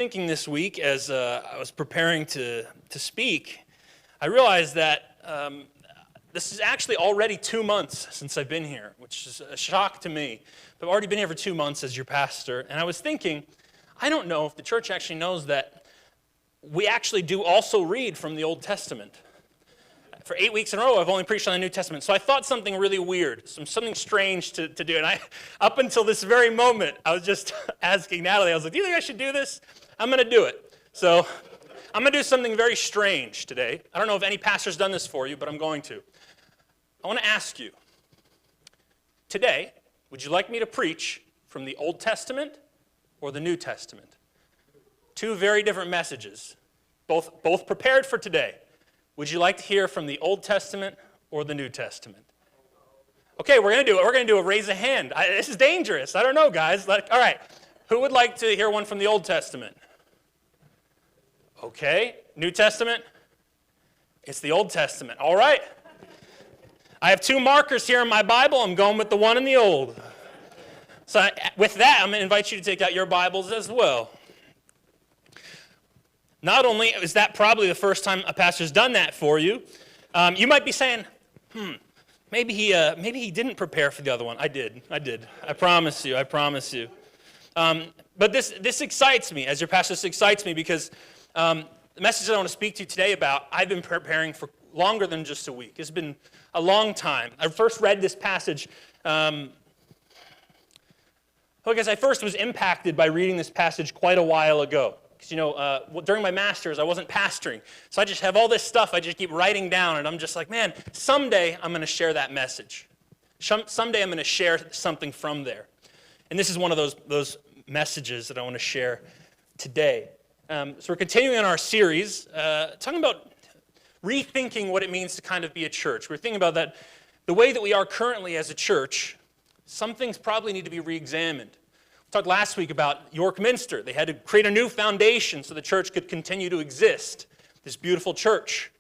Thinking this week as I was preparing to speak, I realized that this is actually already 2 months since I've been here, which is a shock to me. But I've already been here for 2 months as your pastor, and I was thinking, I don't know if the church actually knows that we actually do also read from the Old Testament. For 8 weeks in a row, I've only preached on the New Testament. So I thought something really weird, something strange to do. And up until this very moment, I was just asking Natalie, I was like, do you think I should do this? I'm going to do it. So I'm going to do something very strange today. I don't know if any pastor's done this for you, but I'm going to. I want to ask you, today, would you like me to preach from the Old Testament or the New Testament? Two very different messages, both prepared for today. Would you like to hear from the Old Testament or the New Testament? Okay, we're going to do it. We're going to do a raise a hand. This is dangerous. I don't know, guys. All right. Who would like to hear one from the Old Testament? Okay. New Testament? It's the Old Testament. All right. I have 2 markers here in my Bible. I'm going with the one in the Old. So with that, I'm going to invite you to take out your Bibles as well. Not only is that probably the first time a pastor's done that for you, you might be saying, maybe he didn't prepare for the other one. I did. I promise you. But this excites me, as your pastor, this excites me because the message that I want to speak to you today about, I've been preparing for longer than just a week. It's been a long time. I first read this passage because I first was impacted by reading this passage quite a while ago. Because, during my master's, I wasn't pastoring. So I just have all this stuff I just keep writing down, and I'm just like, man, someday I'm going to share that message. Someday I'm going to share something from there. And this is one of those messages that I want to share today. So we're continuing on our series, talking about rethinking what it means to kind of be a church. We're thinking about that the way that we are currently as a church, some things probably need to be re-examined. We talked last week about York Minster. They had to create a new foundation so the church could continue to exist, this beautiful church.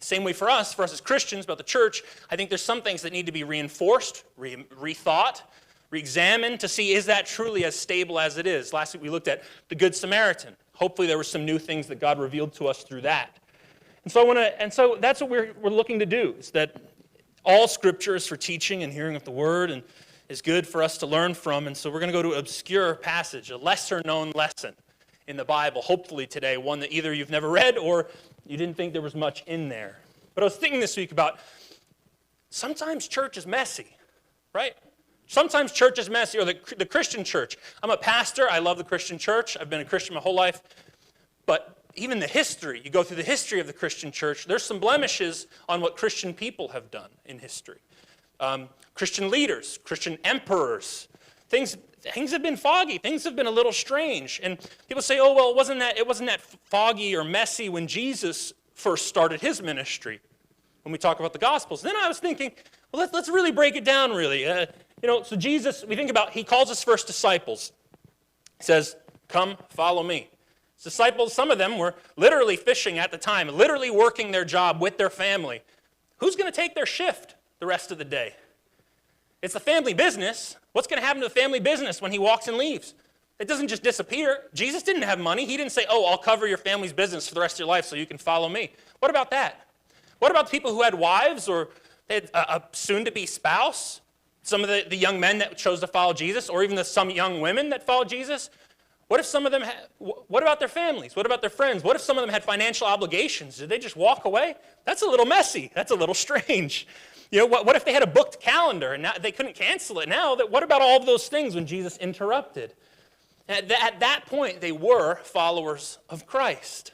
Same way for us as Christians, about the church, I think there's some things that need to be reinforced, rethought, re-examined to see, is that truly as stable as it is? Last week we looked at the Good Samaritan. Hopefully there were some new things that God revealed to us through that. And so that's what we're looking to do, is that all Scripture is for teaching and hearing of the Word, and is good for us to learn from. And so we're going to go to an obscure passage, a lesser-known lesson in the Bible, hopefully today, one that either you've never read or you didn't think there was much in there. But I was thinking this week about sometimes church is messy, right? Sometimes church is messy, or the Christian church. I'm a pastor. I love the Christian church. I've been a Christian my whole life. But even the history, you go through the history of the Christian church, there's some blemishes on what Christian people have done in history. Christian leaders, Christian emperors, things have been foggy. Things have been a little strange. And people say, oh, well, it wasn't that foggy or messy when Jesus first started his ministry, when we talk about the Gospels. Then I was thinking, well, let's really break it down, really. So Jesus, we think about, he calls his first disciples. He says, come, follow me. His disciples, some of them were literally fishing at the time, literally working their job with their family. Who's going to take their shift the rest of the day? It's the family business. What's going to happen to the family business when he walks and leaves? It doesn't just disappear. Jesus didn't have money. He didn't say, oh, I'll cover your family's business for the rest of your life so you can follow me. What about that? What about people who had wives or they had a soon-to-be spouse? Some of the young men that chose to follow Jesus, or even some young women that followed Jesus? What if some of them what about their families? What about their friends? What if some of them had financial obligations? Did they just walk away? That's a little messy. That's a little strange. What if they had a booked calendar and now they couldn't cancel it now? What about all of those things when Jesus interrupted? At that point, they were followers of Christ.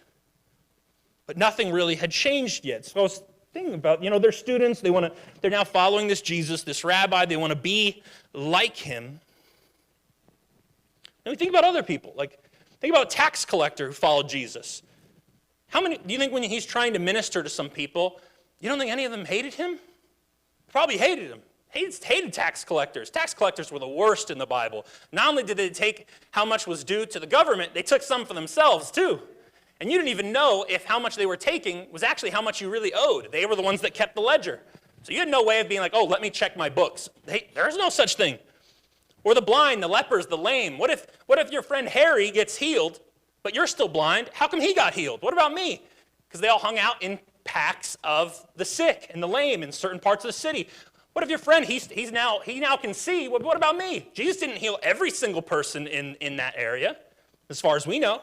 But nothing really had changed yet. So I was thinking about, their students, they're now following this Jesus, this rabbi, they want to be like him. And we think about other people, think about a tax collector who followed Jesus. How many, do you think when he's trying to minister to some people, you don't think any of them hated him? Probably hated him. Hated tax collectors. Tax collectors were the worst in the Bible. Not only did they take how much was due to the government, they took some for themselves too. And you didn't even know if how much they were taking was actually how much you really owed. They were the ones that kept the ledger. So you had no way of being like, oh, let me check my books. There's no such thing. Or the blind, the lepers, the lame. What if your friend Harry gets healed but you're still blind. How come he got healed? What about me? Because they all hung out in packs of the sick and the lame in certain parts of the city. What if your friend, he now can see? What about me? Jesus didn't heal every single person in that area, as far as we know.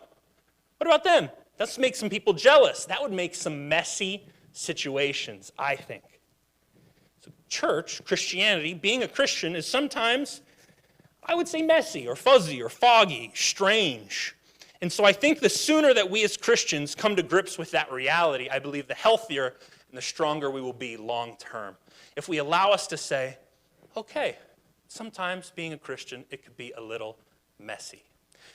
What about them? Let's make some people jealous. That would make some messy situations, I think. So church, Christianity, being a Christian is sometimes, I would say, messy or fuzzy or foggy, strange. And so I think the sooner that we as Christians come to grips with that reality, I believe the healthier and the stronger we will be long term. If we allow us to say, okay, sometimes being a Christian, it could be a little messy.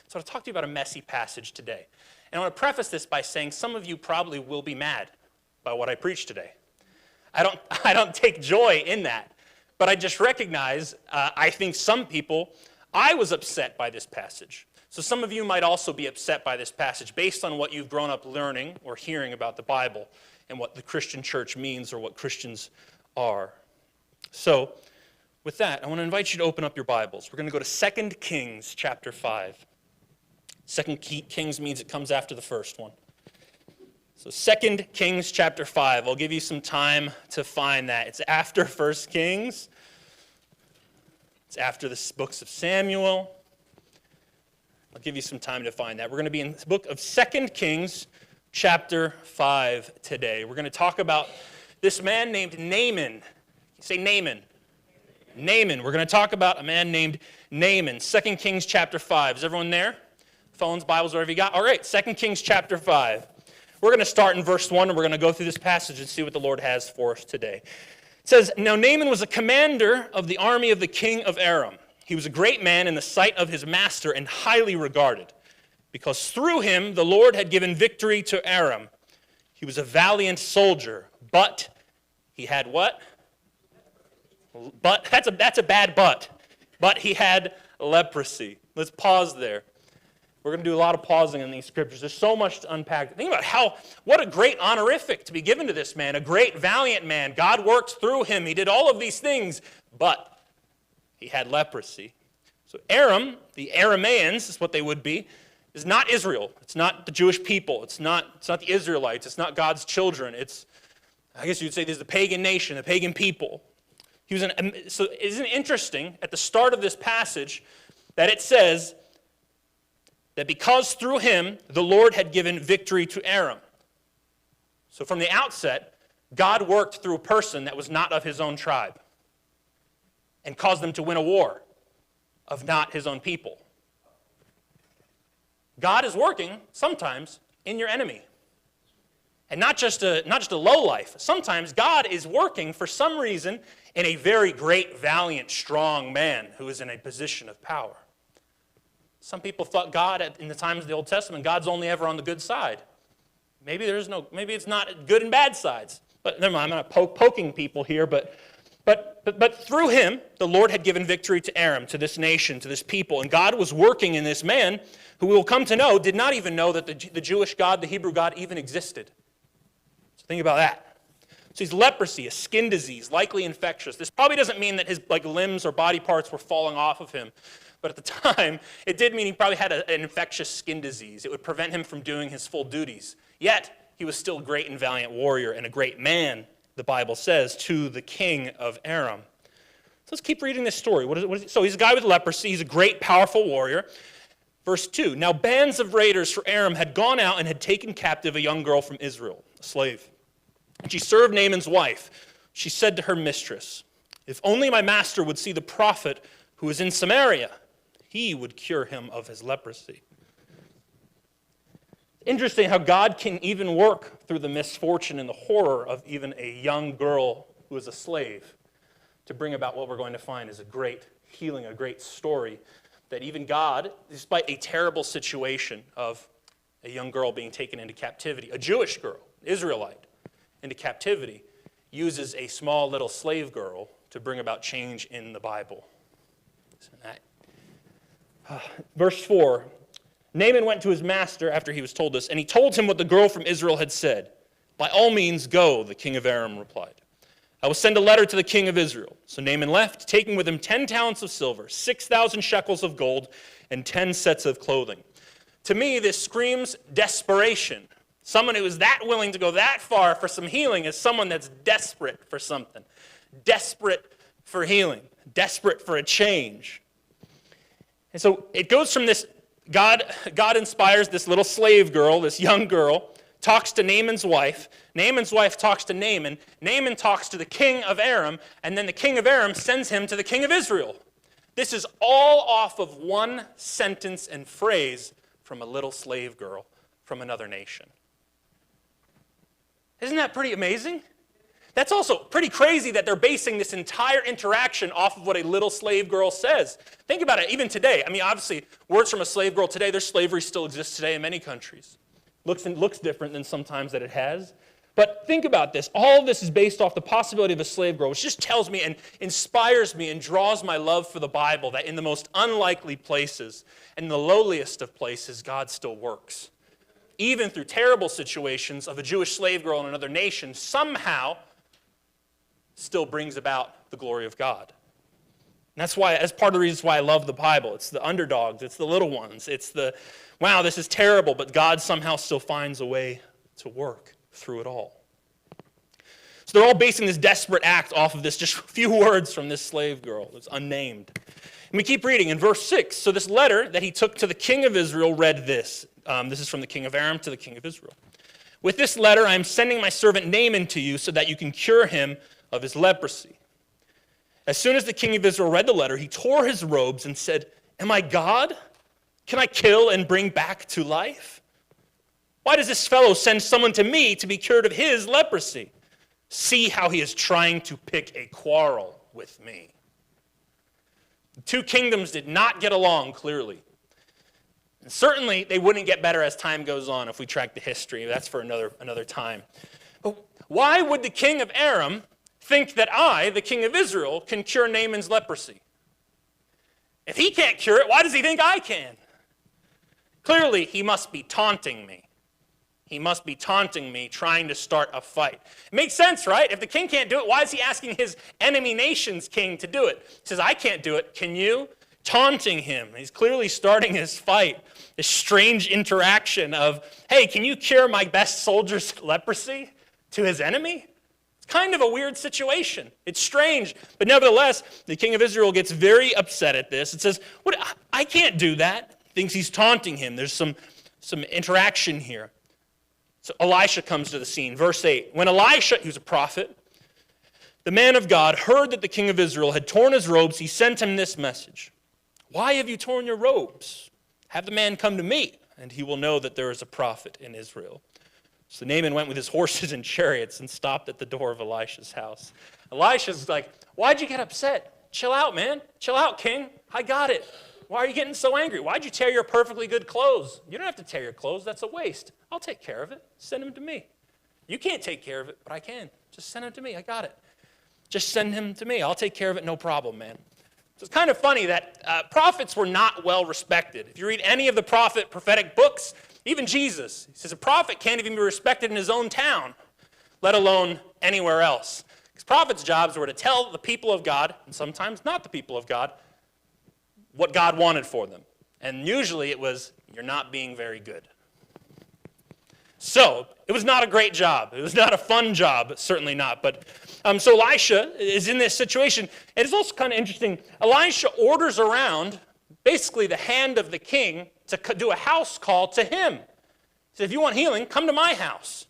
So I'll talk to you about a messy passage today. And I want to preface this by saying some of you probably will be mad by what I preach today. I don't take joy in that. But I just recognize, I think some people, I was upset by this passage. So some of you might also be upset by this passage based on what you've grown up learning or hearing about the Bible and what the Christian church means or what Christians are. So with that, I want to invite you to open up your Bibles. We're going to go to 2 Kings chapter 5. 2 Kings means it comes after the first one. So 2 Kings chapter 5. I'll give you some time to find that. It's after 1 Kings. It's after the books of Samuel. I'll give you some time to find that. We're going to be in the book of 2 Kings chapter 5 today. We're going to talk about this man named Naaman. Say Naaman. Naaman. We're going to talk about a man named Naaman. 2 Kings chapter 5. Is everyone there? Phones, Bibles, whatever you got. All right, 2 Kings chapter 5. We're going to start in verse 1, and we're going to go through this passage and see what the Lord has for us today. It says, Now Naaman was a commander of the army of the king of Aram. He was a great man in the sight of his master and highly regarded, because through him the Lord had given victory to Aram. He was a valiant soldier, but he had what? But that's a bad but. But he had leprosy. Let's pause there. We're going to do a lot of pausing in these scriptures. There's so much to unpack. Think about what a great honorific to be given to this man, a great valiant man. God worked through him. He did all of these things, but he had leprosy. So Aram, the Arameans, is what they would be, is not Israel. It's not the Jewish people. It's not the Israelites. It's not God's children. I guess you'd say this is the pagan nation, the pagan people. So isn't it interesting at the start of this passage that it says that because through him the Lord had given victory to Aram. So from the outset, God worked through a person that was not of his own tribe and caused them to win a war of not his own people. God is working sometimes in your enemy. And not just a low life. Sometimes God is working for some reason in a very great, valiant, strong man who is in a position of power. Some people thought God, in the times of the Old Testament, God's only ever on the good side. Maybe it's not good and bad sides. But never mind, I'm not poking people here, but through him, the Lord had given victory to Aram, to this nation, to this people. And God was working in this man, who we will come to know, did not even know that the Jewish God, the Hebrew God, even existed. So think about that. So he's leprosy, a skin disease, likely infectious. This probably doesn't mean that his limbs or body parts were falling off of him. But at the time, it did mean he probably had an infectious skin disease. It would prevent him from doing his full duties. Yet, he was still a great and valiant warrior and a great man, the Bible says, to the king of Aram. So let's keep reading this story. So he's a guy with leprosy. He's a great, powerful warrior. Verse 2, Now bands of raiders for Aram had gone out and had taken captive a young girl from Israel, a slave. And she served Naaman's wife. She said to her mistress, If only my master would see the prophet who is in Samaria, he would cure him of his leprosy. Interesting how God can even work through the misfortune and the horror of even a young girl who is a slave to bring about what we're going to find is a great healing, a great story that even God, despite a terrible situation of a young girl being taken into captivity, a Jewish girl, Israelite, into captivity, uses a small little slave girl to bring about change in the Bible. Verse 4, Naaman went to his master after he was told this, and he told him what the girl from Israel had said. By all means, go, the king of Aram replied. I will send a letter to the king of Israel. So Naaman left, taking with him 10 talents of silver, 6,000 shekels of gold, and 10 sets of clothing. To me, this screams desperation. Someone who is that willing to go that far for some healing is someone that's desperate for something. Desperate for healing. Desperate for a change. And so it goes from this, God inspires this little slave girl, this young girl, talks to Naaman's wife. Naaman's wife talks to Naaman. Naaman talks to the king of Aram, and then the king of Aram sends him to the king of Israel. This is all off of one sentence and phrase from a little slave girl from another nation. Isn't that pretty amazing? That's also pretty crazy that they're basing this entire interaction off of what a little slave girl says. Think about it, even today. I mean, obviously, words from a slave girl today, their slavery still exists today in many countries. Looks different than sometimes that it has. But think about this. All of this is based off the possibility of a slave girl, which just tells me and inspires me and draws my love for the Bible that in the most unlikely places and the lowliest of places, God still works. Even through terrible situations of a Jewish slave girl in another nation, somehow still brings about the glory of God. And that's part of the reasons why I love the Bible. It's the underdogs, it's the little ones, it's the, wow, this is terrible, but God somehow still finds a way to work through it all. So they're all basing this desperate act off of this, just a few words from this slave girl that's unnamed. And we keep reading in verse 6. So this letter that he took to the king of Israel read this. This is from the king of Aram to the king of Israel. With this letter I am sending my servant Naaman to you so that you can cure him of his leprosy. As soon as the king of Israel read the letter, he tore his robes and said, "Am I God? Can I kill and bring back to life? Why does this fellow send someone to me to be cured of his leprosy? See how he is trying to pick a quarrel with me." The two kingdoms did not get along clearly. And certainly they wouldn't get better as time goes on if we track the history. That's for another time. But why would the king of Aram think that I, the king of Israel, can cure Naaman's leprosy? If he can't cure it, why does he think I can? Clearly, he must be taunting me. He must be taunting me, trying to start a fight. It makes sense, right? If the king can't do it, why is he asking his enemy nation's king to do it? He says, I can't do it. Can you? Taunting him. He's clearly starting his fight. This strange interaction of, hey, can you cure my best soldier's leprosy? To his enemy? It's kind of a weird situation. It's strange. But nevertheless, the king of Israel gets very upset at this. It says, "What? I can't do that." Thinks he's taunting him. There's some interaction here. So Elisha comes to the scene. Verse 8. When Elisha, who's a prophet, the man of God, heard that the king of Israel had torn his robes, he sent him this message. "Why have you torn your robes? Have the man come to me, and he will know that there is a prophet in Israel." So Naaman went with his horses and chariots and stopped at the door of Elisha's house. Elisha's like, "Why'd you get upset? Chill out, man. Chill out, king. I got it. Why are you getting so angry? Why'd you tear your perfectly good clothes? You don't have to tear your clothes. That's a waste. I'll take care of it. Send him to me. You can't take care of it, but I can. Just send him to me. I got it. Just send him to me. I'll take care of it. No problem, man." So it's kind of funny that prophets were not well respected. If you read any of the prophetic books, even Jesus, he says a prophet can't even be respected in his own town, let alone anywhere else. Because prophets' jobs were to tell the people of God, and sometimes not the people of God, what God wanted for them. And usually it was, you're not being very good. So it was not a great job. It was not a fun job, certainly not. But so Elisha is in this situation. And it's also kind of interesting. Elisha orders around basically the hand of the king to do a house call to him. He says, if you want healing, come to my house.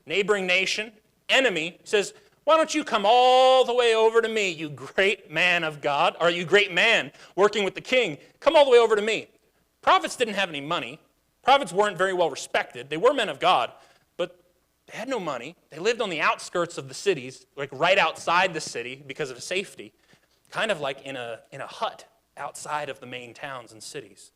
Neighboring nation, enemy, says, why don't you come all the way over to me, you great man of God, or you great man working with the king. Come all the way over to me. Prophets didn't have any money. Prophets weren't very well respected. They were men of God, but they had no money. They lived on the outskirts of the cities, like right outside the city because of safety, kind of like in a hut outside of the main towns and cities.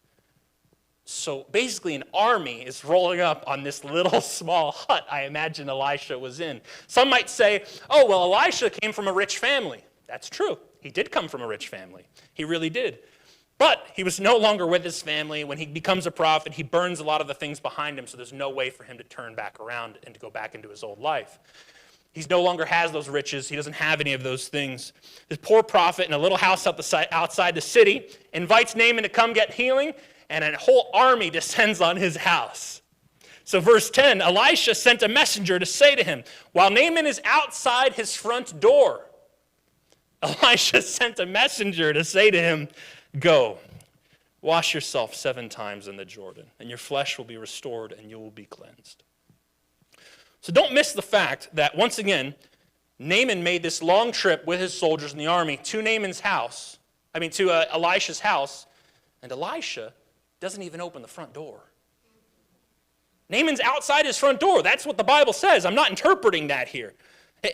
So basically an army is rolling up on this little small hut I imagine Elisha was in. Some might say, oh, well, Elisha came from a rich family. That's true. He did come from a rich family. He really did. But he was no longer with his family. When he becomes a prophet, he burns a lot of the things behind him, so there's no way for him to turn back around and to go back into his old life. He no longer has those riches. He doesn't have any of those things. This poor prophet in a little house outside the city invites Naaman to come get healing, and a whole army descends on his house. So verse 10, Elisha sent a messenger to say to him, while Naaman is outside his front door, Elisha sent a messenger to say to him, go, wash yourself 7 times in the Jordan, and your flesh will be restored and you will be cleansed. So don't miss the fact that, once again, Naaman made this long trip with his soldiers in the army to Elisha's house, and Elisha doesn't even open the front door. Naaman's outside his front door. That's what the Bible says. I'm not interpreting that here.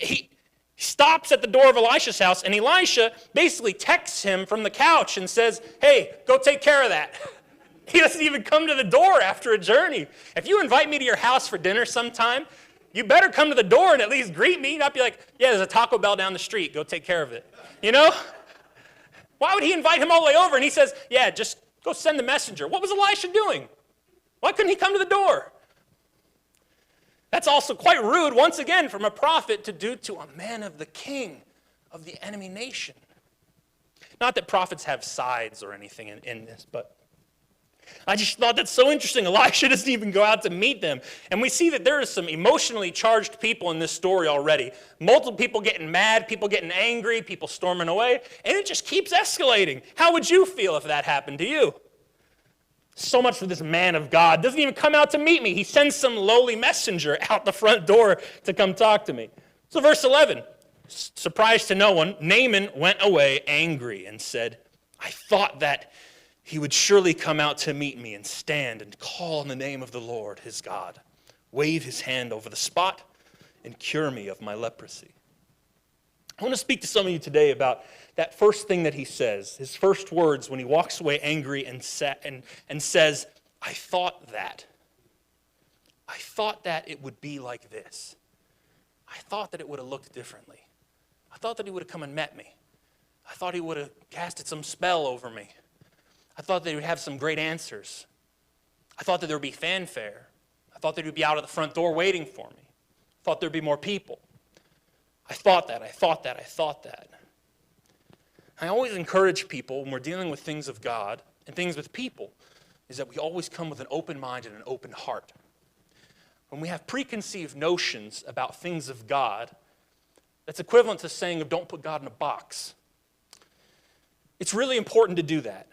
He stops at the door of Elisha's house, and Elisha basically texts him from the couch and says, hey, go take care of that. He doesn't even come to the door after a journey. If you invite me to your house for dinner sometime, you better come to the door and at least greet me, not be like, yeah, there's a Taco Bell down the street. Go take care of it. You know? Why would he invite him all the way over? And he says, yeah, just go send the messenger. What was Elisha doing? Why couldn't he come to the door? That's also quite rude, once again, from a prophet to do to a man of the king of the enemy nation. Not that prophets have sides or anything in this, but I just thought that's so interesting. Elisha doesn't even go out to meet them. And we see that there are some emotionally charged people in this story already. Multiple people getting mad, people getting angry, people storming away, and it just keeps escalating. How would you feel if that happened to you? So much for this man of God. Doesn't even come out to meet me. He sends some lowly messenger out the front door to come talk to me. So verse 11, surprise to no one, Naaman went away angry and said, I thought that he would surely come out to meet me and stand and call on the name of the Lord, his God, wave his hand over the spot and cure me of my leprosy. I want to speak to some of you today about that first thing that he says, his first words when he walks away angry and says, I thought that it would be like this. I thought that it would have looked differently. I thought that he would have come and met me. I thought he would have casted some spell over me. I thought that he would have some great answers. I thought that there would be fanfare. I thought that he would be out at the front door waiting for me. I thought there would be more people. I thought that. I always encourage people when we're dealing with things of God and things with people is that we always come with an open mind and an open heart. When we have preconceived notions about things of God, that's equivalent to saying don't put God in a box. It's really important to do that.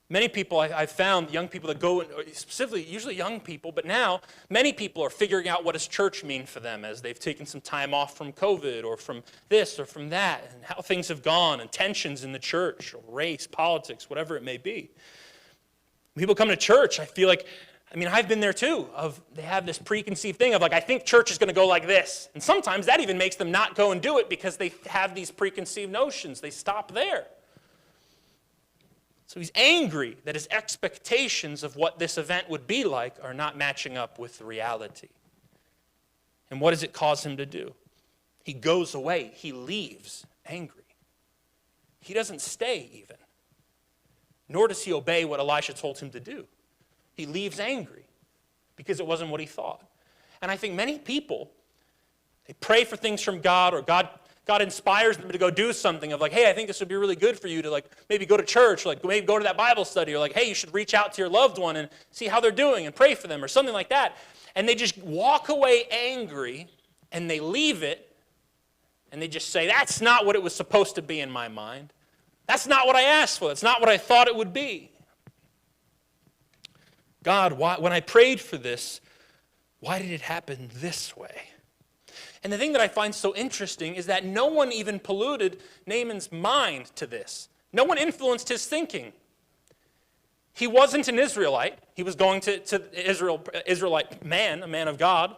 Many people, I've found young people that go, specifically, usually young people, but now many people are figuring out what does church mean for them as they've taken some time off from COVID or from this or from that, and how things have gone, and tensions in the church, or race, politics, whatever it may be. People come to church, I feel like, I've been there too, they have this preconceived thing of I think church is going to go like this. And sometimes that even makes them not go and do it because they have these preconceived notions. They stop there. So he's angry that his expectations of what this event would be like are not matching up with the reality. And what does it cause him to do? He goes away. He leaves angry. He doesn't stay even. Nor does he obey what Elisha told him to do. He leaves angry because it wasn't what he thought. And I think many people, they pray for things from God, or God inspires them to go do something of hey, I think this would be really good for you to maybe go to church, maybe go to that Bible study, or hey, you should reach out to your loved one and see how they're doing and pray for them or something like that. And they just walk away angry and they leave it and they just say, that's not what it was supposed to be in my mind. That's not what I asked for. That's not what I thought it would be. God, when I prayed for this, why did it happen this way? And the thing that I find so interesting is that no one even polluted Naaman's mind to this. No one influenced his thinking. He wasn't an Israelite. He was going to Israelite man, a man of God.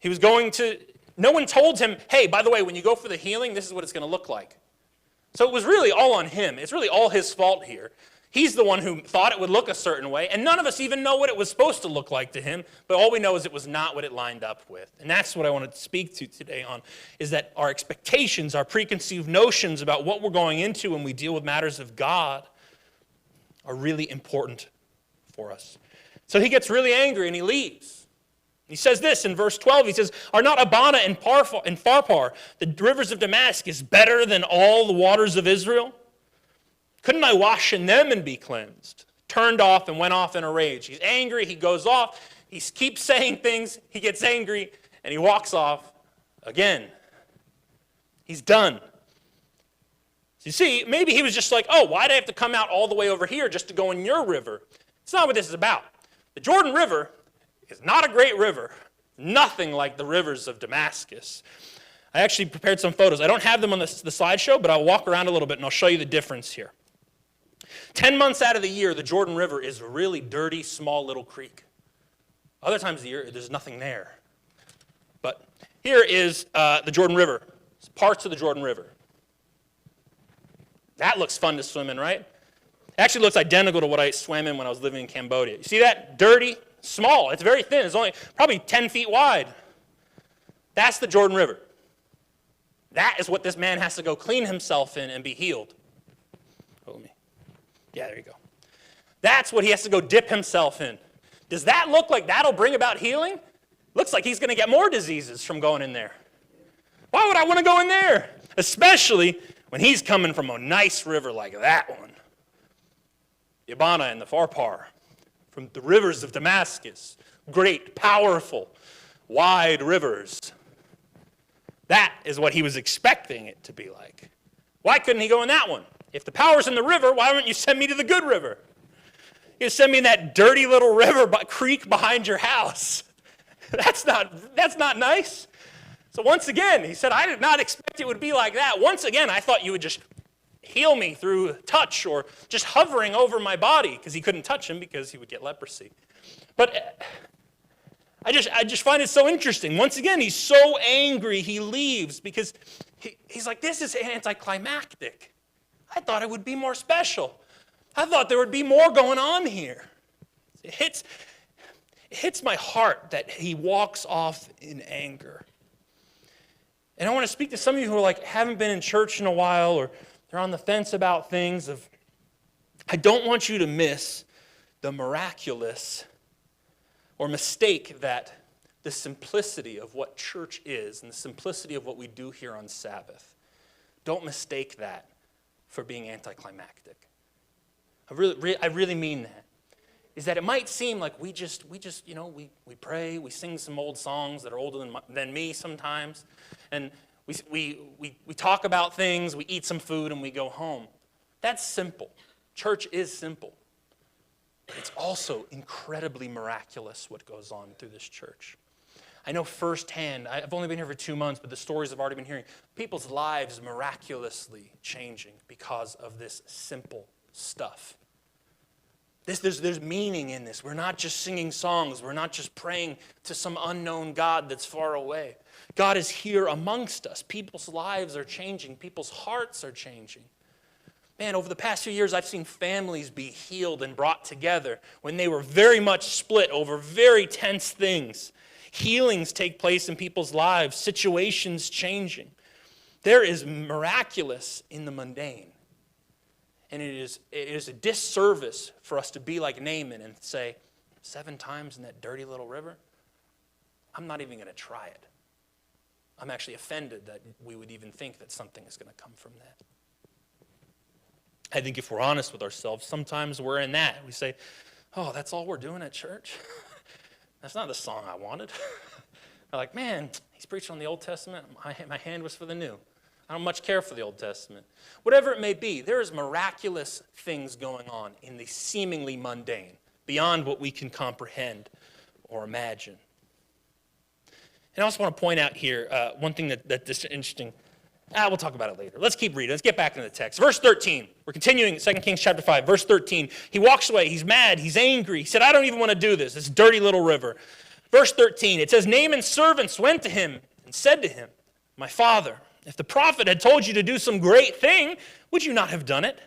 No one told him, hey, by the way, when you go for the healing, this is what it's going to look like. So it was really all on him. It's really all his fault here. He's the one who thought it would look a certain way, and none of us even know what it was supposed to look like to him, but all we know is it was not what it lined up with. And that's what I want to speak to today on, is that our expectations, our preconceived notions about what we're going into when we deal with matters of God are really important for us. So he gets really angry and he leaves. He says this in verse 12, he says, are not Abana and Pharpar, the rivers of Damascus, better than all the waters of Israel? Couldn't I wash in them and be cleansed? turned off and went off in a rage. He's angry, he goes off, he keeps saying things, he gets angry, and he walks off again. He's done. So you see, maybe he was just like, oh, why do I have to come out all the way over here just to go in your river? It's not what this is about. The Jordan River is not a great river. Nothing like the rivers of Damascus. I actually prepared some photos. I don't have them on the slideshow, but I'll walk around a little bit and I'll show you the difference here. 10 months out of the year, the Jordan River is a really dirty, small little creek. Other times of the year, there's nothing there. But here is the Jordan River. It's parts of the Jordan River. That looks fun to swim in, right? It actually looks identical to what I swam in when I was living in Cambodia. You see that? Dirty, small. It's very thin. It's only probably 10 feet wide. That's the Jordan River. That is what this man has to go clean himself in and be healed. Yeah, there you go. That's what he has to go dip himself in. Does that look like that'll bring about healing? Looks like he's going to get more diseases from going in there. Why would I want to go in there? Especially when he's coming from a nice river like that one. The Abana and the Pharpar, from the rivers of Damascus. Great, powerful, wide rivers. That is what he was expecting it to be like. Why couldn't he go in that one? If the power's in the river, why wouldn't you send me to the good river? You send me in that dirty little river creek behind your house. That's not nice. So once again, he said, I did not expect it would be like that. Once again, I thought you would just heal me through touch or just hovering over my body, because he couldn't touch him because he would get leprosy. But I just find it so interesting. Once again, he's so angry, he leaves because he's like, this is anticlimactic. I thought it would be more special. I thought there would be more going on here. It hits my heart that he walks off in anger. And I want to speak to some of you who are like, haven't been in church in a while, or they're on the fence about things. I don't want you to miss the miraculous or mistake that the simplicity of what church is and the simplicity of what we do here on Sabbath. Don't mistake that for being anticlimactic. I really mean that. Is that it might seem like we pray, we sing some old songs that are older than me sometimes, and we talk about things, we eat some food, and we go home. That's simple. Church is simple. But it's also incredibly miraculous what goes on through this church. I know firsthand, I've only been here for 2 months, but the stories I've already been hearing, people's lives miraculously changing because of this simple stuff. There's meaning in this. We're not just singing songs. We're not just praying to some unknown God that's far away. God is here amongst us. People's lives are changing. People's hearts are changing. Man, over the past few years, I've seen families be healed and brought together when they were very much split over very tense things. Healings take place in people's lives, situations changing. There is miraculous in the mundane. And it is a disservice for us to be like Naaman and say, 7 times in that dirty little river? I'm not even going to try it. I'm actually offended that we would even think that something is going to come from that. I think if we're honest with ourselves, sometimes we're in that. We say, oh, that's all we're doing at church? That's not the song I wanted. They're like, man, he's preaching on the Old Testament. My hand was for the New. I don't much care for the Old Testament. Whatever it may be, there is miraculous things going on in the seemingly mundane, beyond what we can comprehend or imagine. And I also want to point out here one thing that's interesting. We'll talk about it later. Let's keep reading. Let's get back into the text. Verse 13. We're continuing 2 Kings chapter 5, verse 13. He walks away. He's mad. He's angry. He said, I don't even want to do this dirty little river. Verse 13, it says, Naaman's servants went to him and said to him, my father, if the prophet had told you to do some great thing, would you not have done it?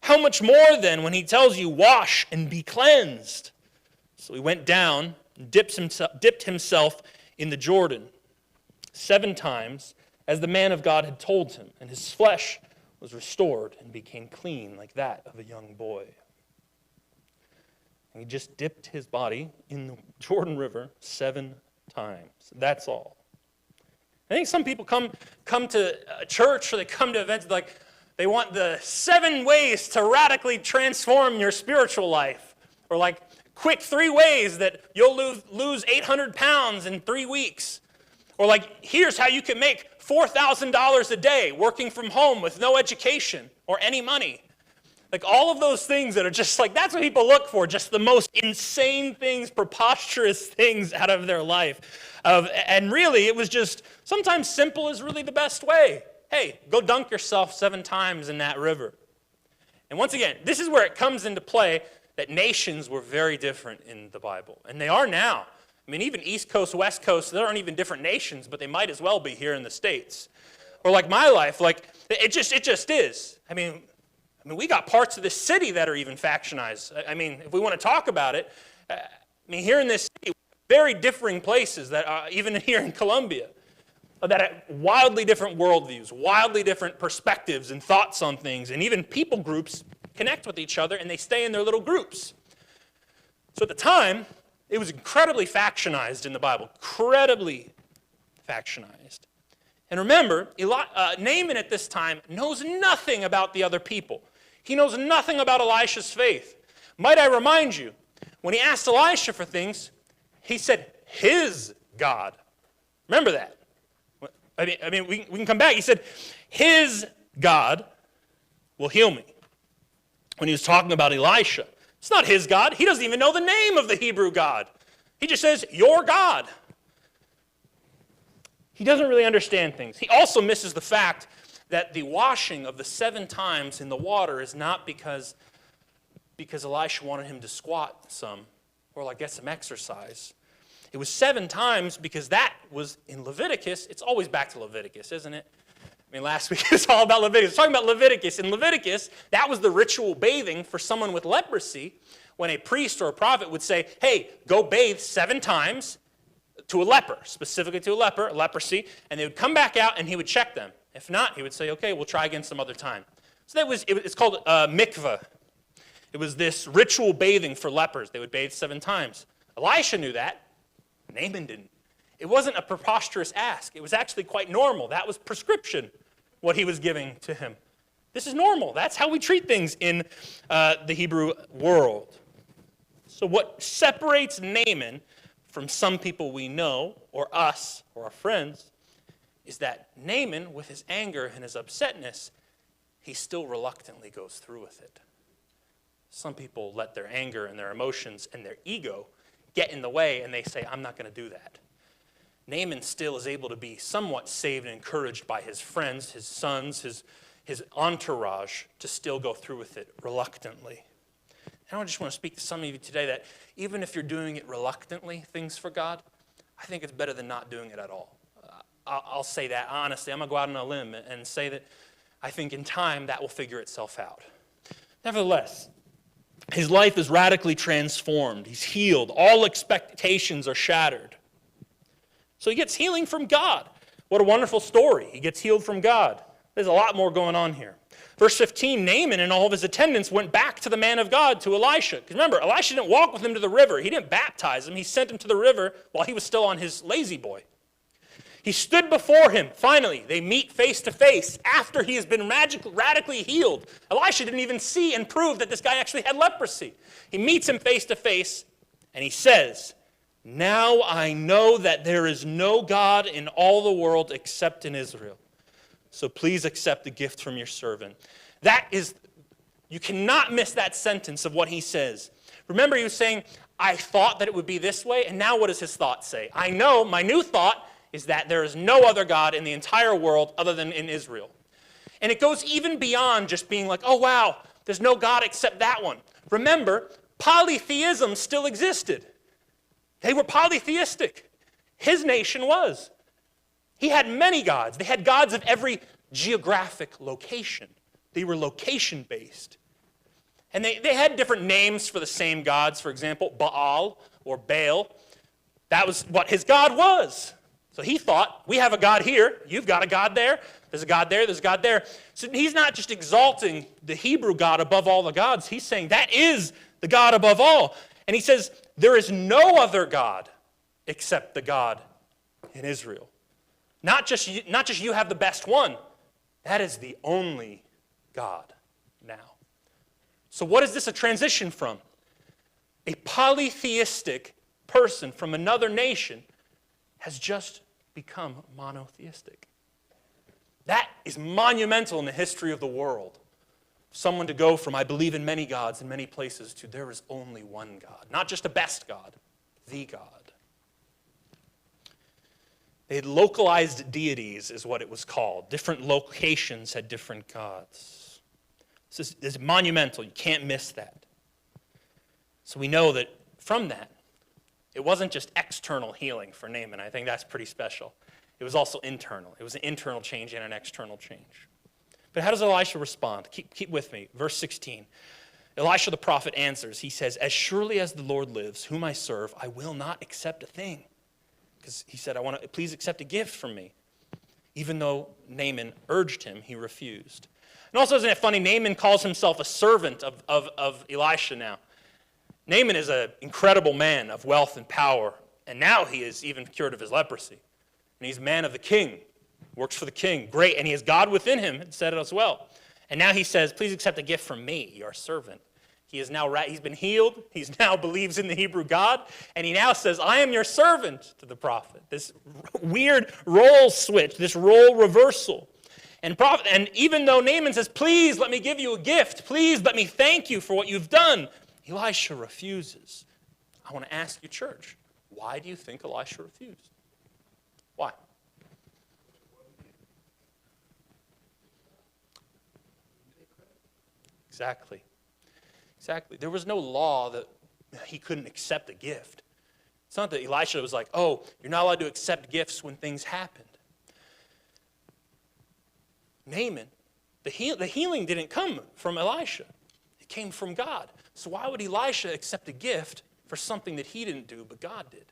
How much more then when he tells you, wash and be cleansed? So he went down and dipped himself in the Jordan 7 times, as the man of God had told him, and his flesh was restored and became clean like that of a young boy. And he just dipped his body in the Jordan River 7 times. That's all. I think some people come to a church or they come to events like, They want the 7 ways to radically transform your spiritual life. Or like quick 3 ways that you'll lose 800 pounds in 3 weeks. Or like, here's how you can make $4,000 a day working from home with no education or any money. Like all of those things that are just like, that's what people look for, just the most insane things, preposterous things out of their life. And really, it was just, sometimes simple is really the best way. Hey, go dunk yourself 7 times in that river. And once again, this is where it comes into play that nations were very different in the Bible. And they are now. I mean, even East Coast, West Coast, there aren't even different nations, but they might as well be here in the States. Or like my life, like, it just is. I mean, we got parts of this city that are even factionized. I mean, if we want to talk about it, here in this city, very differing places that are, even here in Columbia, that have wildly different worldviews, wildly different perspectives and thoughts on things, and even people groups connect with each other and they stay in their little groups. So at the time, it was incredibly factionized in the Bible, incredibly factionized. And remember, Naaman at this time knows nothing about the other people. He knows nothing about Elisha's faith. Might I remind you, when he asked Elisha for things, he said, his God. Remember that. I mean, we can come back. He said, his God will heal me. When he was talking about Elisha. It's not his God. He doesn't even know the name of the Hebrew God. He just says, your God. He doesn't really understand things. He also misses the fact that the washing of the 7 times in the water is not because Elisha wanted him to squat some or like get some exercise. It was 7 times because that was in Leviticus. It's always back to Leviticus, isn't it? I mean, last week was all about Leviticus. Talking about Leviticus. In Leviticus, that was the ritual bathing for someone with leprosy when a priest or a prophet would say, hey, go bathe 7 times to a leper, specifically to a leper, leprosy, and they would come back out and he would check them. If not, he would say, okay, we'll try again some other time. So it's called mikveh. It was this ritual bathing for lepers. They would bathe 7 times. Elisha knew that. Naaman didn't. It wasn't a preposterous ask. It was actually quite normal. That was prescription, what he was giving to him. This is normal. That's how we treat things in the Hebrew world. So what separates Naaman from some people we know, or us, or our friends, is that Naaman, with his anger and his upsetness, he still reluctantly goes through with it. Some people let their anger and their emotions and their ego get in the way, and they say, I'm not going to do that. Naaman still is able to be somewhat saved and encouraged by his friends, his sons, his entourage, to still go through with it reluctantly. And I just want to speak to some of you today that even if you're doing it reluctantly, things for God, I think it's better than not doing it at all. I'll say that honestly. I'm going to go out on a limb and say that I think in time that will figure itself out. Nevertheless, his life is radically transformed. He's healed. All expectations are shattered. So he gets healing from God. What a wonderful story. He gets healed from God. There's a lot more going on here. Verse 15, Naaman and all of his attendants went back to the man of God, to Elisha. Because remember, Elisha didn't walk with him to the river. He didn't baptize him. He sent him to the river while he was still on his lazy boy. He stood before him. Finally, they meet face to face after he has been radically healed. Elisha didn't even see and prove that this guy actually had leprosy. He meets him face to face, and he says, now I know that there is no God in all the world except in Israel. So please accept the gift from your servant. You cannot miss that sentence of what he says. Remember, he was saying, I thought that it would be this way, and now what does his thought say? I know, my new thought is that there is no other God in the entire world other than in Israel. And it goes even beyond just being like, oh wow, there's no God except that one. Remember, polytheism still existed. They were polytheistic. His nation was. He had many gods. They had gods of every geographic location. They were location-based. And they had different names for the same gods. For example, Baal or Baal. That was what his god was. So he thought, we have a God here, you've got a God there, there's a God there, there's a God there. So he's not just exalting the Hebrew God above all the gods, he's saying that is the God above all. And he says, there is no other God except the God in Israel. Not just you have the best one, that is the only God now. So what is this a transition from? A polytheistic person from another nation has just become monotheistic. That is monumental in the history of the world. Someone to go from, I believe in many gods in many places, to there is only one God. Not just a best God, the God. They had localized deities, is what it was called. Different locations had different gods. This is monumental. You can't miss that. So we know that from that, it wasn't just external healing for Naaman. I think that's pretty special. It was also internal. It was an internal change and an external change. But how does Elisha respond? Keep with me. Verse 16. Elisha the prophet answers. He says, as surely as the Lord lives, whom I serve, I will not accept a thing. Because he said, please accept a gift from me. Even though Naaman urged him, he refused. And also, isn't it funny, Naaman calls himself a servant of Elisha now. Naaman is an incredible man of wealth and power, and now he is even cured of his leprosy. And he's a man of the king, works for the king. Great, and he has God within him, it said it as well. And now he says, please accept a gift from me, your servant. He's been healed, he now believes in the Hebrew God, and he now says, I am your servant to the prophet. This weird role switch, this role reversal. And even though Naaman says, please let me give you a gift, please let me thank you for what you've done, Elisha refuses. I want to ask you, church, why do you think Elisha refused? Why? Exactly. There was no law that he couldn't accept a gift. It's not that Elisha was like, oh, you're not allowed to accept gifts when things happened. Naaman, the healing didn't come from Elisha. It came from God. So why would Elisha accept a gift for something that he didn't do, but God did?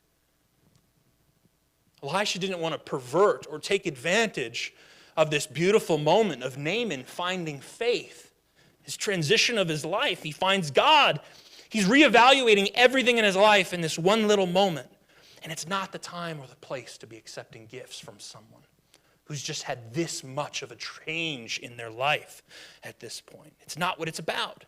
Elisha didn't want to pervert or take advantage of this beautiful moment of Naaman finding faith. His transition of his life, he finds God. He's reevaluating everything in his life in this one little moment. And it's not the time or the place to be accepting gifts from someone who's just had this much of a change in their life at this point. It's not what it's about.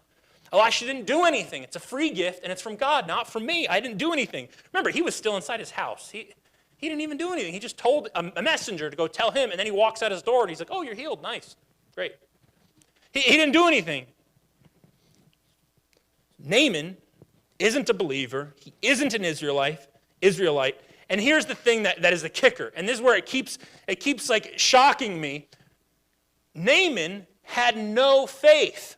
Elisha didn't do anything. It's a free gift, and it's from God, not from me. I didn't do anything. Remember, he was still inside his house. He didn't even do anything. He just told a messenger to go tell him, and then he walks out his door, and he's like, oh, you're healed. Nice. Great. He didn't do anything. Naaman isn't a believer. He isn't an Israelite. And here's the thing that is the kicker, and this is where it keeps like shocking me. Naaman had no faith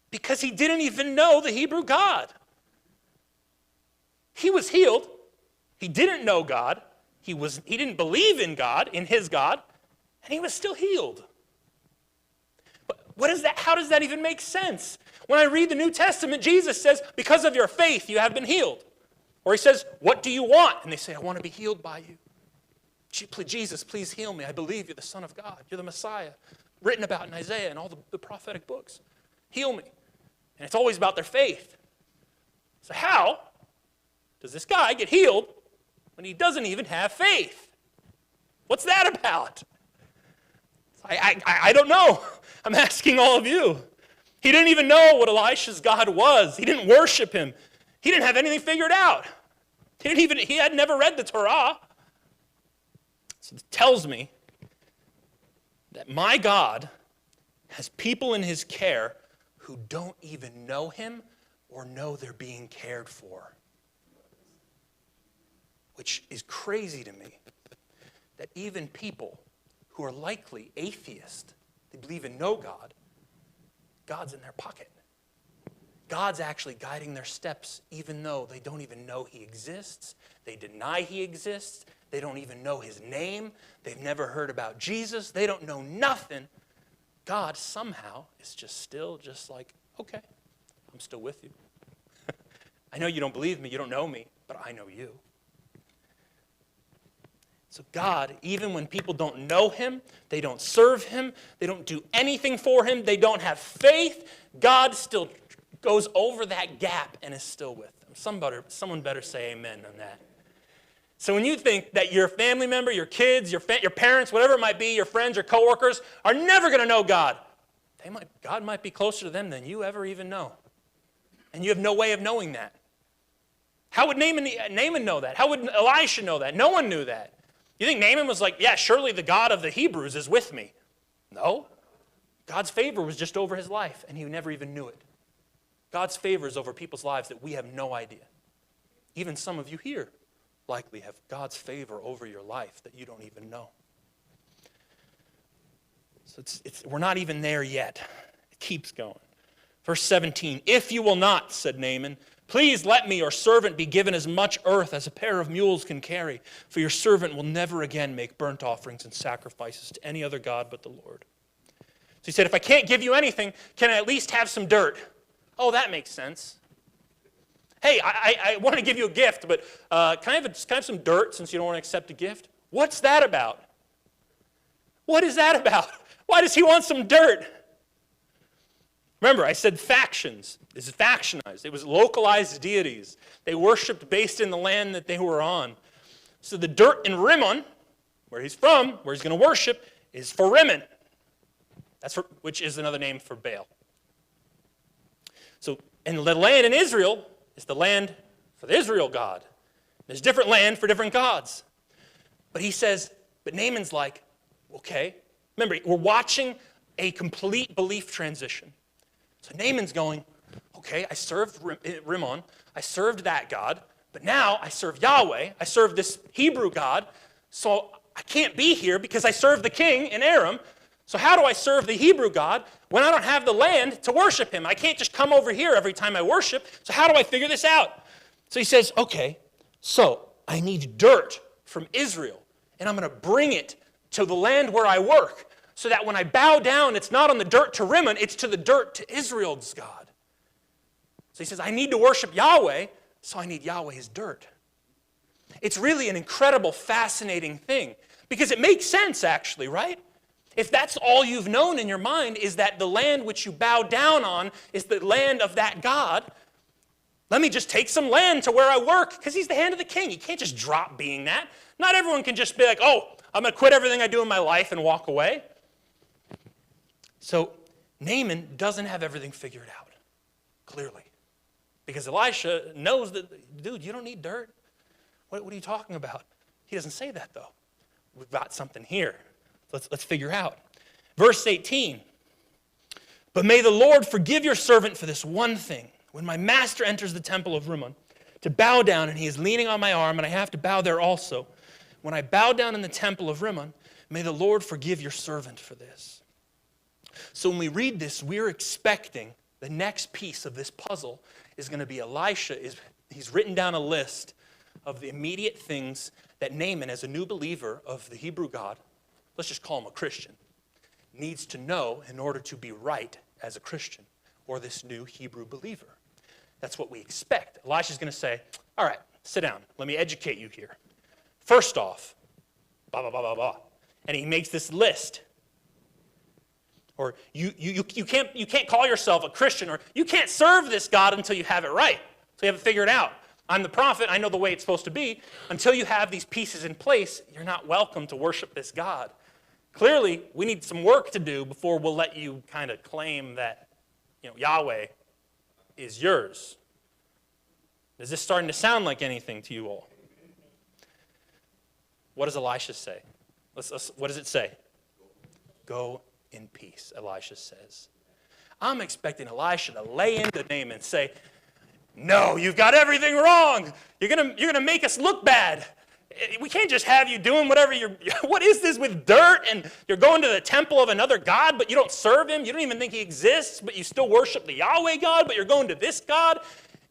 because he didn't even know the Hebrew God. He was healed. He didn't know God. He didn't believe in God, in his God, and he was still healed. But what is that? How does that even make sense? When I read the New Testament, Jesus says, because of your faith, you have been healed. Or he says, what do you want? And they say, I want to be healed by you. Jesus, please heal me. I believe you're the Son of God. You're the Messiah, written about in Isaiah and all the prophetic books. Heal me. And it's always about their faith. So how does this guy get healed when he doesn't even have faith? What's that about? I don't know. I'm asking all of you. He didn't even know what Elisha's God was. He didn't worship him. He didn't have anything figured out. He had never read the Torah. So it tells me that my God has people in his care who don't even know him or know they're being cared for. Which is crazy to me. That even people who are likely atheists, they believe in no God, God's in their pocket. God's actually guiding their steps even though they don't even know he exists. They deny he exists. They don't even know his name. They've never heard about Jesus. They don't know nothing. God somehow is still like, okay, I'm still with you. I know you don't believe me. You don't know me, but I know you. So God, even when people don't know him, they don't serve him, they don't do anything for him, they don't have faith, God still goes over that gap and is still with them. Someone better say amen on that. So when you think that your family member, your kids, your parents, whatever it might be, your friends, your coworkers, are never going to know God, God might be closer to them than you ever even know. And you have no way of knowing that. How would Naaman know that? How would Elisha know that? No one knew that. You think Naaman was like, yeah, surely the God of the Hebrews is with me. No. God's favor was just over his life, and he never even knew it. God's favor is over people's lives that we have no idea. Even some of you here likely have God's favor over your life that you don't even know. So we're not even there yet. It keeps going. Verse 17, if you will not, said Naaman, please let me, your servant, be given as much earth as a pair of mules can carry, for your servant will never again make burnt offerings and sacrifices to any other god but the Lord. So he said, if I can't give you anything, can I at least have some dirt? Oh, that makes sense. Hey, I want to give you a gift, but can I have some dirt since you don't want to accept a gift? What's that about? What is that about? Why does he want some dirt? Remember, I said factions. This is factionized. It was localized deities. They worshipped based in the land that they were on. So the dirt in Rimmon, where he's from, where he's going to worship, is for Rimmon. Which is another name for Baal. So, and the land in Israel is the land for the Israel God. There's different land for different gods. But he says, but Naaman's like, okay. Remember, we're watching a complete belief transition. So Naaman's going, okay, I served Rimmon, I served that God, but now I serve Yahweh, I serve this Hebrew God, so I can't be here because I serve the king in Aram. So how do I serve the Hebrew God when I don't have the land to worship him? I can't just come over here every time I worship, so how do I figure this out? So he says, okay, so I need dirt from Israel, and I'm going to bring it to the land where I work, so that when I bow down, it's not on the dirt to Rimmon, it's to the dirt to Israel's God. So he says, I need to worship Yahweh, so I need Yahweh's dirt. It's really an incredible, fascinating thing, because it makes sense, actually, right? If that's all you've known in your mind is that the land which you bow down on is the land of that God, let me just take some land to where I work, because he's the hand of the king. He can't just drop being that. Not everyone can just be like, oh, I'm going to quit everything I do in my life and walk away. So Naaman doesn't have everything figured out, clearly. Because Elisha knows that, dude, you don't need dirt. What are you talking about? He doesn't say that, though. We've got something here. Let's figure out. Verse 18. But may the Lord forgive your servant for this one thing. When my master enters the temple of Rimmon to bow down, and he is leaning on my arm, and I have to bow there also. When I bow down in the temple of Rimmon, may the Lord forgive your servant for this. So when we read this, we're expecting the next piece of this puzzle is going to be Elisha. He's written down a list of the immediate things that Naaman, as a new believer of the Hebrew God, let's just call him a Christian, needs to know in order to be right as a Christian or this new Hebrew believer. That's what we expect. Elisha's going to say, all right, sit down. Let me educate you here. First off, blah, blah, blah, blah, blah. And he makes this list. Or you can't call yourself a Christian, or you can't serve this God until you have it right. So you have it figured out. I'm the prophet. I know the way it's supposed to be. Until you have these pieces in place, you're not welcome to worship this God. Clearly, we need some work to do before we'll let you kind of claim that, Yahweh is yours. Is this starting to sound like anything to you all? What does Elisha say? What does it say? Go in peace, Elisha says. I'm expecting Elisha to lay into Naaman and say, no, you've got everything wrong. You're gonna make us look bad. We can't just have you doing whatever what is this with dirt? And you're going to the temple of another God, but you don't serve him. You don't even think he exists, but you still worship the Yahweh God, but you're going to this God.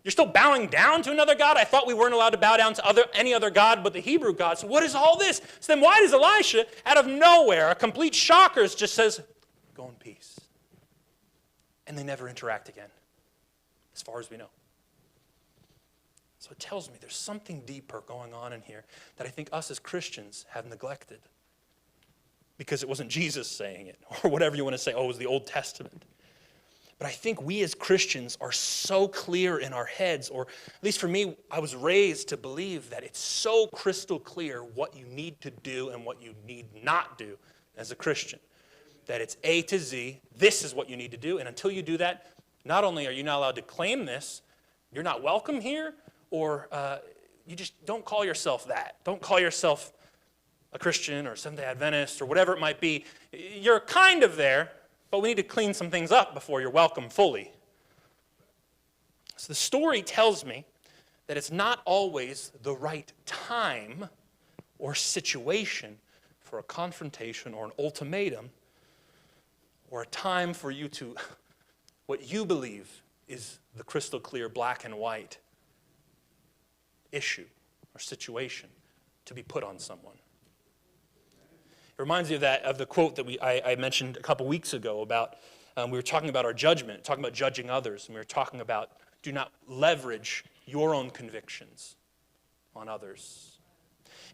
You're still bowing down to another God. I thought we weren't allowed to bow down to any other God but the Hebrew God. So what is all this? So then why does Elisha, out of nowhere, a complete shocker, just says, go in peace? And they never interact again, as far as we know. So it tells me there's something deeper going on in here that I think us as Christians have neglected. Because it wasn't Jesus saying it, or whatever you want to say, it was the Old Testament. But I think we as Christians are so clear in our heads, or at least for me, I was raised to believe that it's so crystal clear what you need to do and what you need not do as a Christian. that it's A to Z, this is what you need to do, and until you do that, not only are you not allowed to claim this, you're not welcome here, or you just don't call yourself that. Don't call yourself a Christian or Seventh-day Adventist or whatever it might be. You're kind of there, but we need to clean some things up before you're welcome fully. So the story tells me that it's not always the right time or situation for a confrontation or an ultimatum or a time for you to, what you believe is the crystal clear black and white issue or situation to be put on someone. It reminds me of the quote that I mentioned a couple weeks ago about, we were talking about our judgment, talking about judging others, and we were talking about do not leverage your own convictions on others.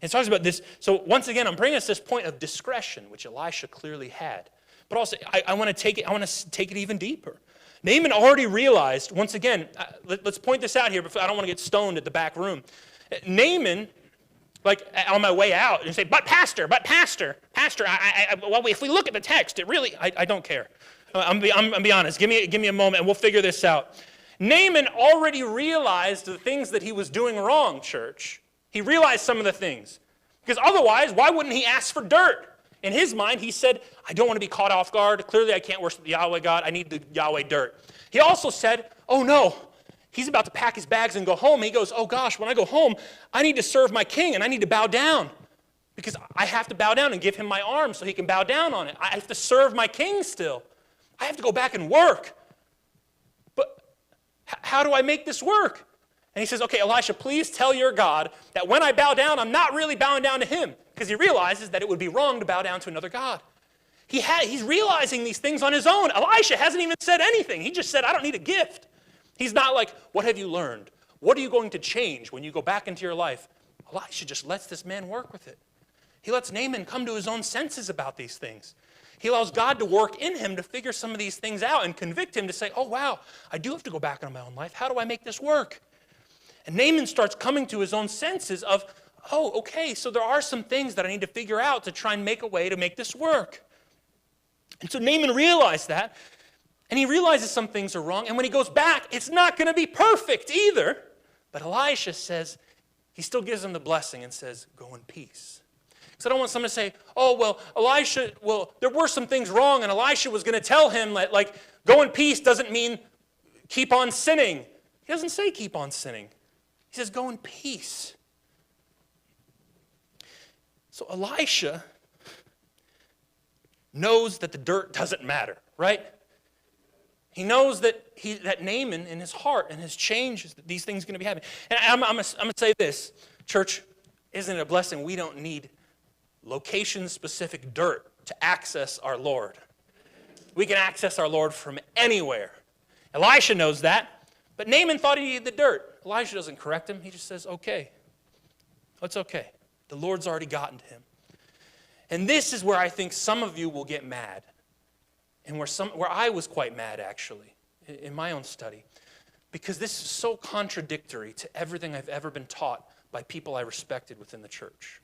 And it talks about this, so once again, I'm bringing us this point of discretion, which Elisha clearly had. But also, I want to take it even deeper. Naaman already realized, once again, let's point this out here, before I don't want to get stoned at the back room. Naaman, like on my way out, and say, but pastor, well, if we look at the text, it really, I don't care. I'm be honest. Give me a moment, and we'll figure this out. Naaman already realized the things that he was doing wrong, church. He realized some of the things. Because otherwise, why wouldn't he ask for dirt? In his mind, he said, I don't want to be caught off guard. Clearly, I can't worship the Yahweh God. I need the Yahweh dirt. He also said, oh no, he's about to pack his bags and go home. He goes, oh gosh, when I go home, I need to serve my king and I need to bow down. Because I have to bow down and give him my arm so he can bow down on it. I have to serve my king still. I have to go back and work. But how do I make this work? And he says, okay, Elisha, please tell your God that when I bow down, I'm not really bowing down to him. Because he realizes that it would be wrong to bow down to another God. He's realizing these things on his own. Elisha hasn't even said anything. He just said, I don't need a gift. He's not like, what have you learned? What are you going to change when you go back into your life? Elisha just lets this man work with it. He lets Naaman come to his own senses about these things. He allows God to work in him to figure some of these things out and convict him to say, oh, wow, I do have to go back into my own life. How do I make this work? And Naaman starts coming to his own senses of, oh, okay, so there are some things that I need to figure out to try and make a way to make this work. And so Naaman realized that, and he realizes some things are wrong, and when he goes back, it's not going to be perfect either. But Elisha says, he still gives him the blessing and says, go in peace. Because I don't want someone to say, oh, well, there were some things wrong, and Elisha was going to tell him that, like, go in peace doesn't mean keep on sinning. He doesn't say keep on sinning. He says, go in peace. So Elisha knows that the dirt doesn't matter, right? He knows that Naaman in his heart and his change, that these things are going to be happening. And I'm going to say this, church, isn't it a blessing? We don't need location-specific dirt to access our Lord. We can access our Lord from anywhere. Elisha knows that, but Naaman thought he needed the dirt. Elisha doesn't correct him. He just says, okay, it's okay. The Lord's already gotten to him. And this is where I think some of you will get mad, and where I was quite mad, actually, in my own study, because this is so contradictory to everything I've ever been taught by people I respected within the church.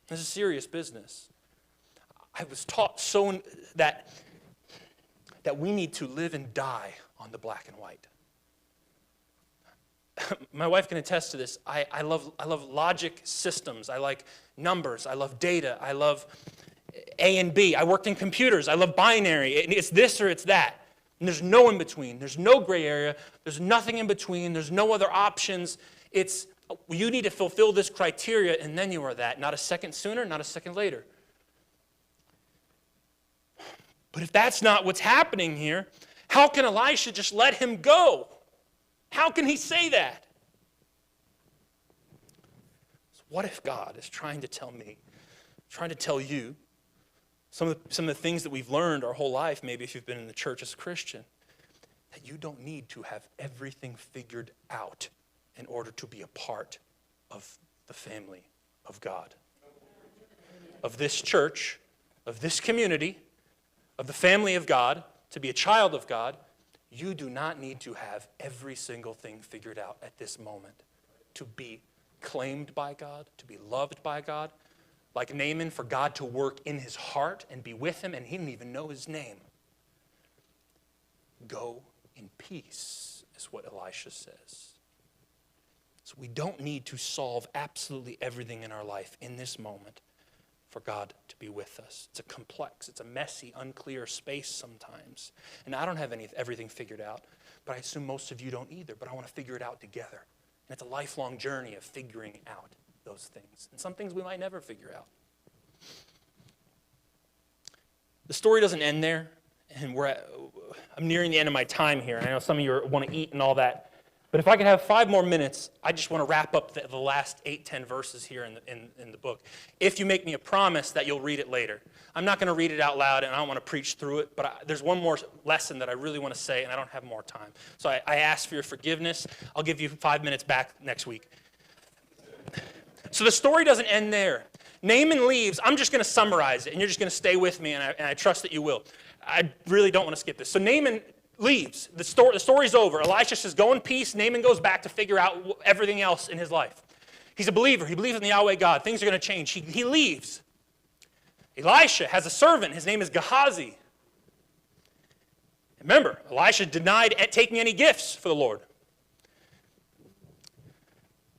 This is serious business. I was taught so that we need to live and die on the black and white. My wife can attest to this. I love logic systems. I like numbers. I love data. I love A and B. I worked in computers. I love binary. It's this or it's that. And there's no in between. There's no gray area. There's nothing in between. There's no other options. It's you need to fulfill this criteria and then you are that. Not a second sooner, not a second later. But if that's not what's happening here, how can Elisha just let him go? How can he say that? So what if God is trying to tell me, trying to tell you, some of the things that we've learned our whole life, maybe if you've been in the church as a Christian, that you don't need to have everything figured out in order to be a part of the family of God, of this church, of this community, of the family of God, to be a child of God. You do not need to have every single thing figured out at this moment to be claimed by God, to be loved by God. like Naaman, for God to work in his heart and be with him, and he didn't even know his name. Go in peace, is what Elisha says. So we don't need to solve absolutely everything in our life in this moment for God to be with us. It's a complex, it's a messy, unclear space sometimes. And I don't have everything figured out, but I assume most of you don't either, but I want to figure it out together. And it's a lifelong journey of figuring out those things. And some things we might never figure out. The story doesn't end there, and I'm nearing the end of my time here, and I know some of you want to eat and all that. But if I could have 5 more minutes, I just want to wrap up the last 8-10 verses here in the book. If you make me a promise that you'll read it later. I'm not going to read it out loud, and I don't want to preach through it, but there's one more lesson that I really want to say, and I don't have more time. So I ask for your forgiveness. I'll give you 5 minutes back next week. So the story doesn't end there. Naaman leaves. I'm just going to summarize it, and you're just going to stay with me, and I trust that you will. I really don't want to skip this. So Naaman leaves. The story's over. Elisha says, go in peace. Naaman goes back to figure out everything else in his life. He's a believer. He believes in the Yahweh God. Things are going to change. He leaves. Elisha has a servant. His name is Gehazi. Remember, Elisha denied taking any gifts for the Lord.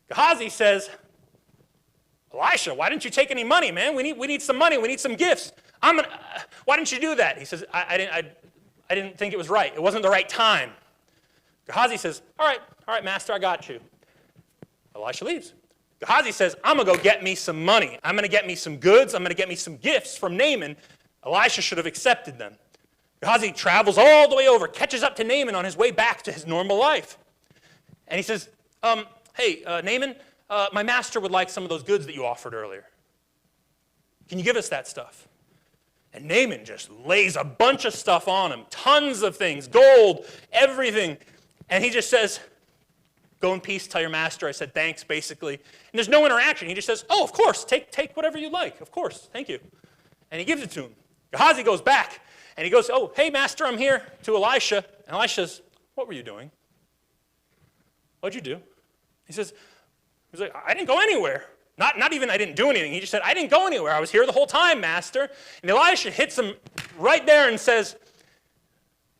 Gehazi says, Elisha, why didn't you take any money, man? We need some money. We need some gifts. Why didn't you do that? He says, I didn't think it was right. It wasn't the right time. Gehazi says, all right, master, I got you. Elisha leaves. Gehazi says, I'm going to go get me some money. I'm going to get me some goods. I'm going to get me some gifts from Naaman. Elisha should have accepted them. Gehazi travels all the way over, catches up to Naaman on his way back to his normal life. And he says, hey, Naaman, my master would like some of those goods that you offered earlier. Can you give us that stuff? And Naaman just lays a bunch of stuff on him, tons of things, gold, everything. And he just says, go in peace, tell your master I said thanks, basically. And there's no interaction. He just says, oh, of course, take whatever you like. Of course, thank you. And he gives it to him. Gehazi goes back, and he goes, oh, hey, master, I'm here, to Elisha. And Elisha says, what were you doing? What'd you do? He's like, I didn't go anywhere. Not even I didn't do anything. He just said, I didn't go anywhere. I was here the whole time, master. And Elisha hits him right there and says,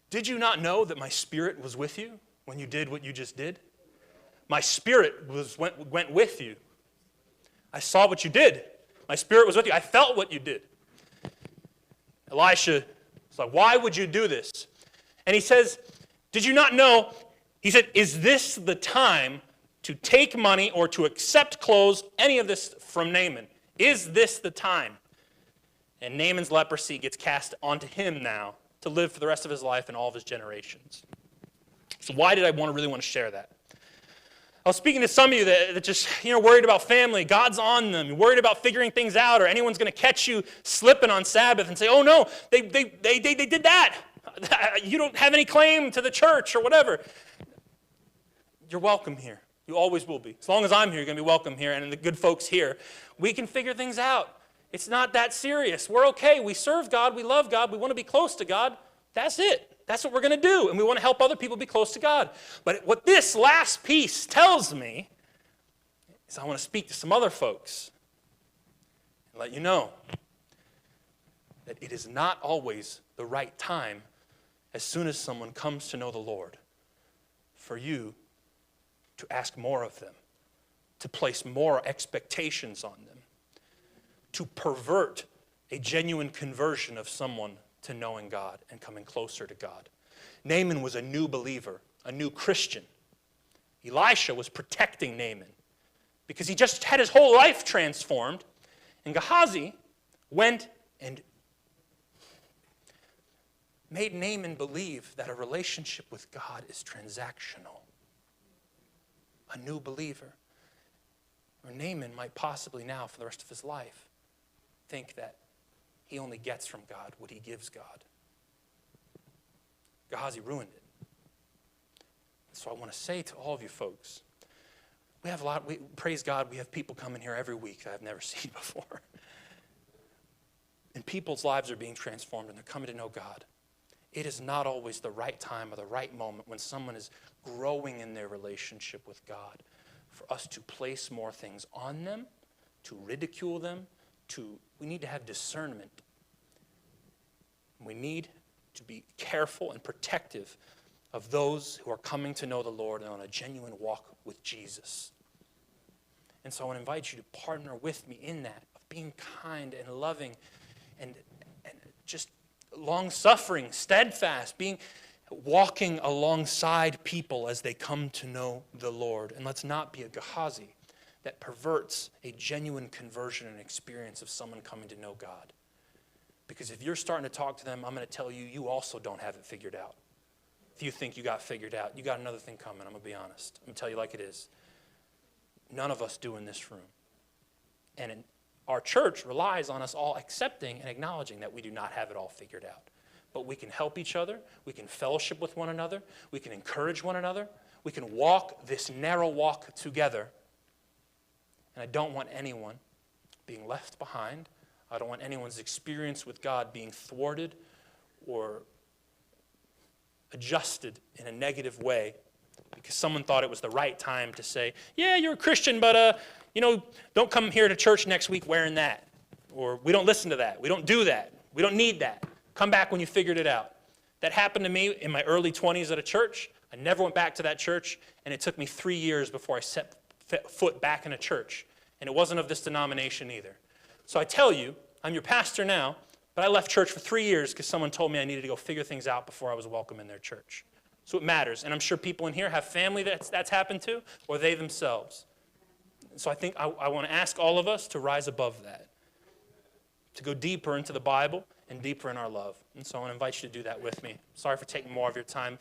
did you not know that my spirit was with you when you did what you just did? My spirit went with you. I saw what you did. My spirit was with you. I felt what you did. Elisha was like, why would you do this? And he says, did you not know? He said, is this the time to take money or to accept clothes, any of this from Naaman? Is this the time? And Naaman's leprosy gets cast onto him now to live for the rest of his life and all of his generations. So why did I really want to share that? I was speaking to some of you that just, worried about family. God's on them. You're worried about figuring things out, or anyone's going to catch you slipping on Sabbath and say, oh no, they did that. You don't have any claim to the church or whatever. You're welcome here. You always will be. As long as I'm here, you're going to be welcome here, and the good folks here. We can figure things out. It's not that serious. We're okay. We serve God. We love God. We want to be close to God. That's it. That's what we're going to do, and we want to help other people be close to God. But what this last piece tells me is I want to speak to some other folks and let you know that it is not always the right time as soon as someone comes to know the Lord for you to ask more of them, to place more expectations on them, to pervert a genuine conversion of someone to knowing God and coming closer to God. Naaman was a new believer, a new Christian. Elisha was protecting Naaman because he just had his whole life transformed. And Gehazi went and made Naaman believe that a relationship with God is transactional. A new believer. Or Naaman might possibly now, for the rest of his life, think that he only gets from God what he gives God. Gehazi ruined it. So I want to say to all of you folks, praise God, we have people coming here every week that I've never seen before. And people's lives are being transformed and they're coming to know God. It is not always the right time or the right moment when someone is growing in their relationship with God for us to place more things on them, to ridicule them, we need to have discernment. We need to be careful and protective of those who are coming to know the Lord and on a genuine walk with Jesus. And so I want to invite you to partner with me in that, of being kind and loving and just long-suffering, steadfast, walking alongside people as they come to know the Lord. And let's not be a Gehazi that perverts a genuine conversion and experience of someone coming to know God. Because if you're starting to talk to them, I'm going to tell you, you also don't have it figured out. If you think you got figured out, you got another thing coming, I'm going to be honest. I'm going to tell you like it is. None of us do in this room. And our church relies on us all accepting and acknowledging that we do not have it all figured out. But we can help each other. We can fellowship with one another. We can encourage one another. We can walk this narrow walk together. And I don't want anyone being left behind. I don't want anyone's experience with God being thwarted or adjusted in a negative way because someone thought it was the right time to say, yeah, you're a Christian, but don't come here to church next week wearing that. Or we don't listen to that. We don't do that. We don't need that. Come back when you figured it out. That happened to me in my early 20s at a church. I never went back to that church, and it took me 3 years before I set foot back in a church. And it wasn't of this denomination either. So I tell you, I'm your pastor now, but I left church for 3 years because someone told me I needed to go figure things out before I was welcome in their church. So it matters. And I'm sure people in here have family that's happened to, or they themselves. So I think I want to ask all of us to rise above that, to go deeper into the Bible and deeper in our love. And so I want to invite you to do that with me. Sorry for taking more of your time.